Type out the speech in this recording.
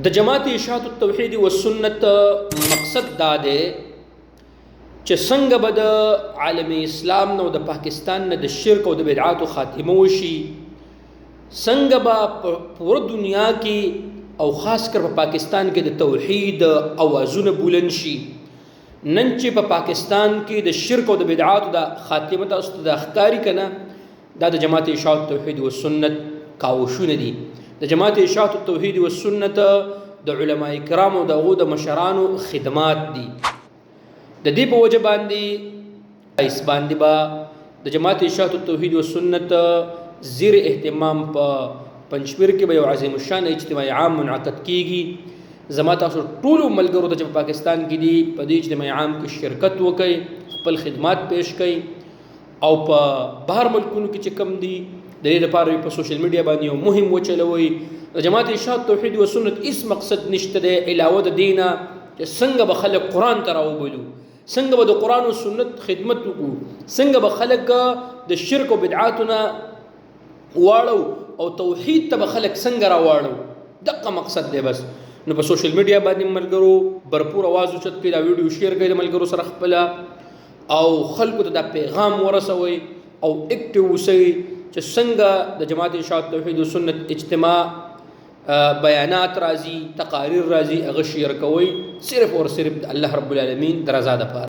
د جماعت اشاعت التوحید والسنت مقصد دا دی چې څنګه به د عالم اسلام نو د پاکستان نه د شرک او د بدعاتو خاتمه وشي، څنګه به په پوره دنیا کې او خاص کر په پاکستان کې د توحید اوازونه بلند شي. نن چې په پاکستان کې د شرک او د بدعاتو د خاتمه تاسو ته د ښکاري کنه، دا د جماعت اشاعت التوحید والسنت کاوشونه دي. د جماعت اشاعت التوحید والسنت د علماء کرامو د هغو د مشرانو خدمات دي. د دې په وجه باندې اس باندې با د جماعت اشاعت التوحید والسنت زیر اهتمام په پنځپیر کې به یو عظیم الشان اجتماع عام منعقد کیږي. زما تاسو ټول ملګرو ته چې په پاکستان کې دي په دې اجتماع عام کې شرکت وکړي، خپل خدمات پیش کړي، او په بهر ملکونو کې چې کم دي د دې لپاره په سوشل میډیا باندې یو مهم وچلوي. د جماعت اشاعت توحید و سنت هیڅ مقصد نشته دی علاوه د دینه چې څنګه به خلک قرآن ته راوبلو، څنګه به د قرآن او سنت خدمت وکړو، څنګه به خلک د شرک او بدعاتو نه واړو او توحید ته به خلک څنګه راواړو، دغه مقصد دی بس. نو په سوشل میډیا باندې ملګرو برپور आवाज اوچت کړئ، دا ویډیو شیر کړئ د ملګرو سره خپل، او خلکو ته دا پیغام ورسوي او اکټیو اوسئ چې څنګه د جماعت اشاعت توحید و سنت اجتماع بیانات راځي، تقاریر راځي، هغه شیر کوئ صرف اور صرف د الله رب العالمین د رضا دپاره.